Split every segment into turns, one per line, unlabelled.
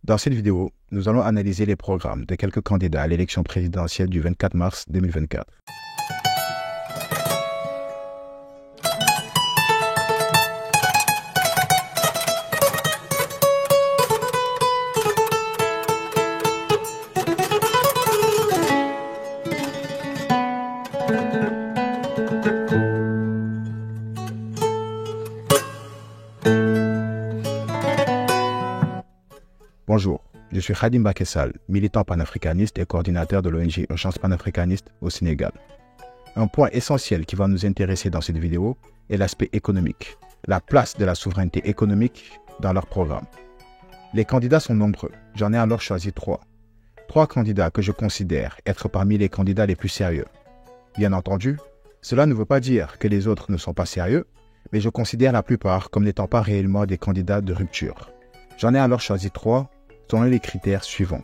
Dans cette vidéo, nous allons analyser les programmes de quelques candidats à l'élection présidentielle du 24 mars 2024. Bonjour, je suis Khadim Bakessal, militant panafricaniste et coordinateur de l'ONG Urgence panafricaniste au Sénégal. Un point essentiel qui va nous intéresser dans cette vidéo est l'aspect économique, la place de la souveraineté économique dans leur programme. Les candidats sont nombreux, j'en ai alors choisi trois. Trois candidats que je considère être parmi les candidats les plus sérieux. Bien entendu, cela ne veut pas dire que les autres ne sont pas sérieux, mais je considère la plupart comme n'étant pas réellement des candidats de rupture. J'en ai alors choisi trois selon les critères suivants: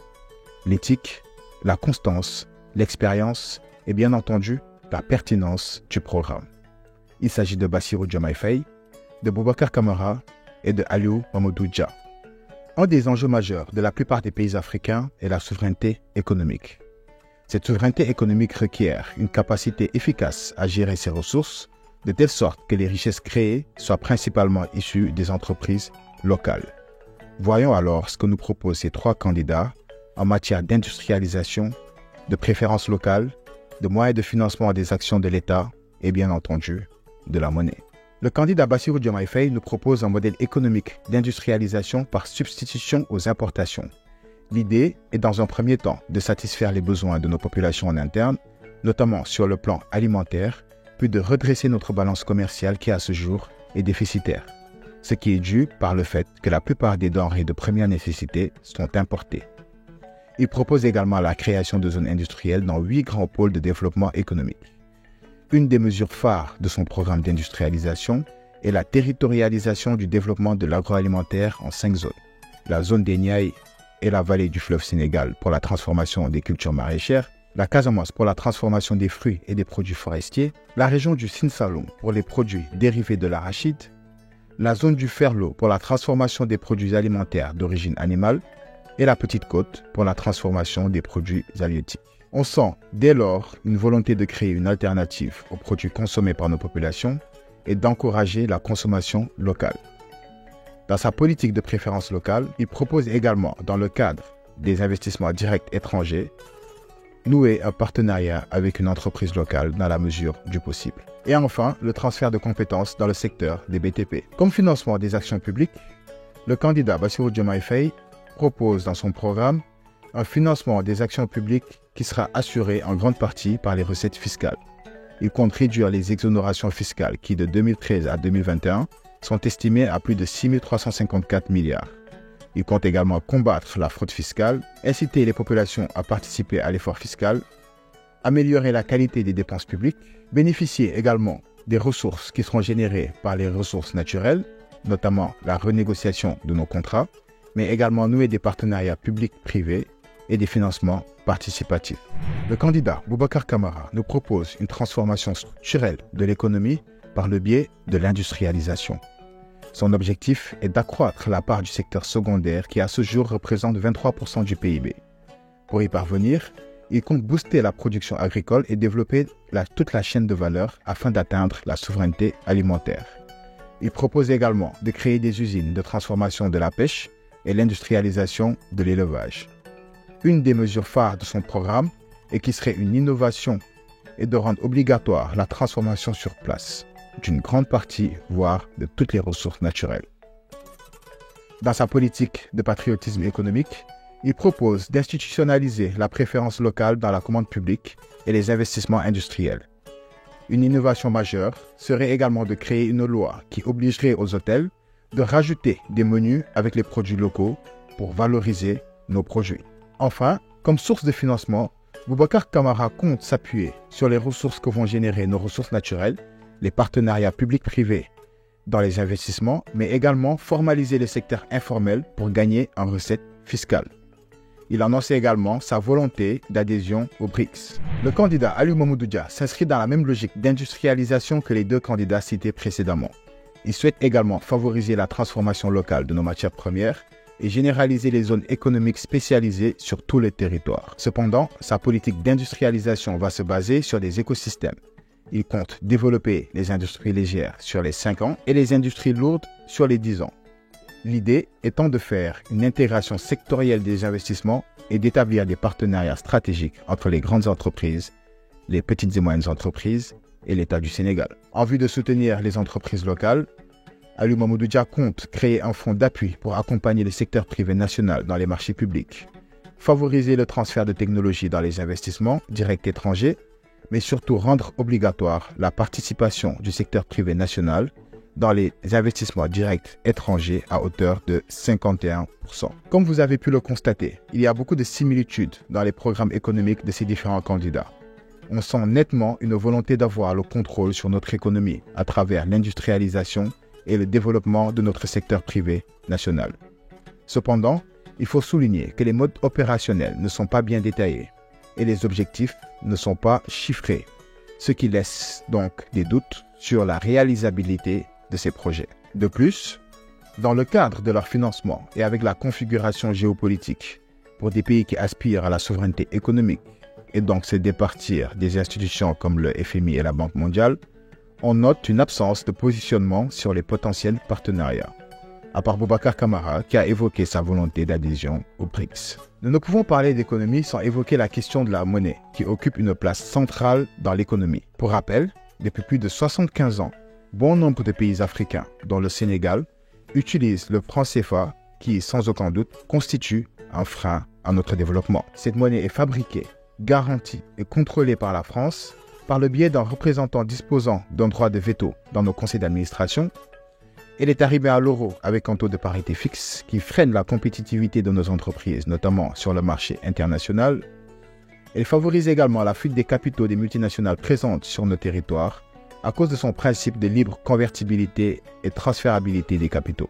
l'éthique, la constance, l'expérience et bien entendu la pertinence du programme. Il s'agit de Bassirou Diomaye Faye, de Boubacar Camara et de Aliou Mamadou Dia. Un des enjeux majeurs de la plupart des pays africains est la souveraineté économique. Cette souveraineté économique requiert une capacité efficace à gérer ses ressources de telle sorte que les richesses créées soient principalement issues des entreprises locales. Voyons alors ce que nous proposent ces trois candidats en matière d'industrialisation, de préférences locales, de moyens de financement des actions de l'État et bien entendu de la monnaie. Le candidat Bassirou Diomaye Faye nous propose un modèle économique d'industrialisation par substitution aux importations. L'idée est dans un premier temps de satisfaire les besoins de nos populations en interne, notamment sur le plan alimentaire, puis de redresser notre balance commerciale qui à ce jour est déficitaire, ce qui est dû par le fait que la plupart des denrées de première nécessité sont importées. Il propose également la création de zones industrielles dans 8 grands pôles de développement économique. Une des mesures phares de son programme d'industrialisation est la territorialisation du développement de l'agroalimentaire en 5 zones. La zone des Niayes et la vallée du fleuve Sénégal pour la transformation des cultures maraîchères, la Casamance pour la transformation des fruits et des produits forestiers, la région du Sine Saloum pour les produits dérivés de l'arachide, la zone du Ferlo pour la transformation des produits alimentaires d'origine animale et la Petite Côte pour la transformation des produits halieutiques. On sent dès lors une volonté de créer une alternative aux produits consommés par nos populations et d'encourager la consommation locale. Dans sa politique de préférence locale, il propose également, dans le cadre des investissements directs étrangers, nouer un partenariat avec une entreprise locale dans la mesure du possible. Et enfin, le transfert de compétences dans le secteur des BTP. Comme financement des actions publiques, le candidat Bassirou Diomaye Faye propose dans son programme un financement des actions publiques qui sera assuré en grande partie par les recettes fiscales. Il compte réduire les exonérations fiscales qui, de 2013 à 2021, sont estimées à plus de 6 354 milliards. Il compte également combattre la fraude fiscale, inciter les populations à participer à l'effort fiscal, améliorer la qualité des dépenses publiques, bénéficier également des ressources qui seront générées par les ressources naturelles, notamment la renégociation de nos contrats, mais également nouer des partenariats publics-privés et des financements participatifs. Le candidat Boubacar Camara nous propose une transformation structurelle de l'économie par le biais de l'industrialisation. Son objectif est d'accroître la part du secteur secondaire qui à ce jour représente 23% du PIB. Pour y parvenir, il compte booster la production agricole et développer toute la chaîne de valeur afin d'atteindre la souveraineté alimentaire. Il propose également de créer des usines de transformation de la pêche et l'industrialisation de l'élevage. Une des mesures phares de son programme, et qui serait une innovation, est de rendre obligatoire la transformation sur place d'une grande partie, voire de toutes les ressources naturelles. Dans sa politique de patriotisme économique, il propose d'institutionnaliser la préférence locale dans la commande publique et les investissements industriels. Une innovation majeure serait également de créer une loi qui obligerait aux hôtels de rajouter des menus avec les produits locaux pour valoriser nos produits. Enfin, comme source de financement, Boubacar Camara compte s'appuyer sur les ressources que vont générer nos ressources naturelles, les partenariats publics-privés dans les investissements, mais également formaliser le secteur informel pour gagner en recettes fiscales. Il annonçait également sa volonté d'adhésion aux BRICS. Le candidat Aliou Mamadou Dia s'inscrit dans la même logique d'industrialisation que les deux candidats cités précédemment. Il souhaite également favoriser la transformation locale de nos matières premières, et généraliser les zones économiques spécialisées sur tout le territoire. Cependant, sa politique d'industrialisation va se baser sur des écosystèmes. Il compte développer les industries légères sur les 5 ans et les industries lourdes sur les 10 ans. L'idée étant de faire une intégration sectorielle des investissements et d'établir des partenariats stratégiques entre les grandes entreprises, les petites et moyennes entreprises et l'État du Sénégal. En vue de soutenir les entreprises locales, Alieu Mamadou Dia compte créer un fonds d'appui pour accompagner le secteur privé national dans les marchés publics, favoriser le transfert de technologies dans les investissements directs étrangers, mais surtout rendre obligatoire la participation du secteur privé national dans les investissements directs étrangers à hauteur de 51%. Comme vous avez pu le constater, il y a beaucoup de similitudes dans les programmes économiques de ces différents candidats. On sent nettement une volonté d'avoir le contrôle sur notre économie à travers l'industrialisation et le développement de notre secteur privé national. Cependant, il faut souligner que les modes opérationnels ne sont pas bien détaillés et les objectifs ne sont pas chiffrés, ce qui laisse donc des doutes sur la réalisabilité de ces projets. De plus, dans le cadre de leur financement et avec la configuration géopolitique pour des pays qui aspirent à la souveraineté économique et donc se départir des institutions comme le FMI et la Banque mondiale, on note une absence de positionnement sur les potentiels partenariats, à part Boubacar Camara qui a évoqué sa volonté d'adhésion aux BRICS. Nous ne pouvons parler d'économie sans évoquer la question de la monnaie qui occupe une place centrale dans l'économie. Pour rappel, depuis plus de 75 ans, bon nombre de pays africains, dont le Sénégal, utilisent le franc CFA qui, sans aucun doute, constitue un frein à notre développement. Cette monnaie est fabriquée, garantie et contrôlée par la France par le biais d'un représentant disposant d'un droit de veto dans nos conseils d'administration. Elle est arrivée à l'euro avec un taux de parité fixe qui freine la compétitivité de nos entreprises, notamment sur le marché international. Elle favorise également la fuite des capitaux des multinationales présentes sur nos territoires à cause de son principe de libre convertibilité et transférabilité des capitaux.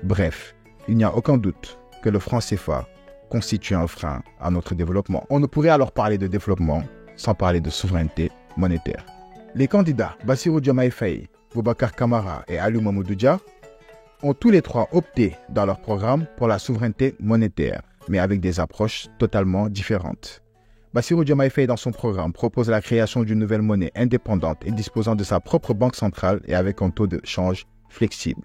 Bref, il n'y a aucun doute que le franc CFA constitue un frein à notre développement. On ne pourrait alors parler de développement sans parler de souveraineté monétaire. Les candidats Bassirou Diomaye Faye, Boubacar Camara et Alieu Mamadou Dia ont tous les trois opté dans leur programme pour la souveraineté monétaire, mais avec des approches totalement différentes. Bassirou Diomaye Faye, dans son programme, propose la création d'une nouvelle monnaie indépendante et disposant de sa propre banque centrale et avec un taux de change flexible.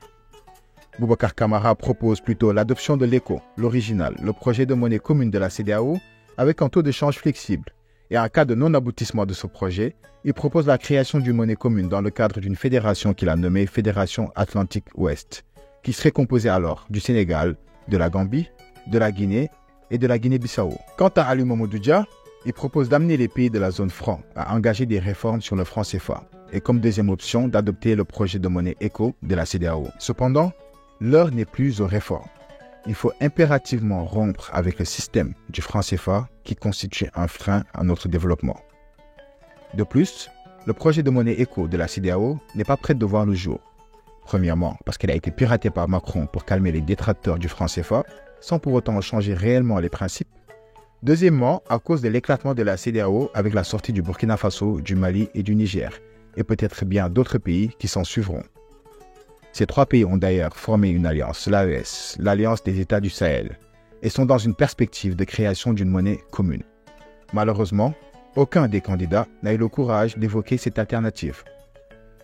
Boubacar Camara propose plutôt l'adoption de l'ECO, l'original, le projet de monnaie commune de la CEDEAO, avec un taux de change flexible. Et en cas de non-aboutissement de ce projet, il propose la création d'une monnaie commune dans le cadre d'une fédération qu'il a nommée Fédération Atlantique Ouest, qui serait composée alors du Sénégal, de la Gambie, de la Guinée et de la Guinée-Bissau. Quant à Alieu Mamadou Dia, il propose d'amener les pays de la zone franc à engager des réformes sur le franc CFA et comme deuxième option d'adopter le projet de monnaie ECO de la CEDEAO. Cependant, l'heure n'est plus aux réformes. Il faut impérativement rompre avec le système du franc CFA qui constitue un frein à notre développement. De plus, le projet de monnaie ECO de la CEDEAO n'est pas prêt de voir le jour. Premièrement, parce qu'elle a été piratée par Macron pour calmer les détracteurs du franc CFA, sans pour autant changer réellement les principes. Deuxièmement, à cause de l'éclatement de la CEDEAO avec la sortie du Burkina Faso, du Mali et du Niger, et peut-être bien d'autres pays qui s'en suivront. Ces trois pays ont d'ailleurs formé une alliance, l'AES, l'Alliance des États du Sahel, et sont dans une perspective de création d'une monnaie commune. Malheureusement, aucun des candidats n'a eu le courage d'évoquer cette alternative.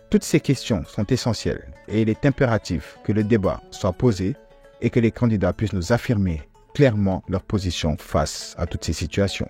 Toutes ces questions sont essentielles et il est impératif que le débat soit posé et que les candidats puissent nous affirmer clairement leur position face à toutes ces situations.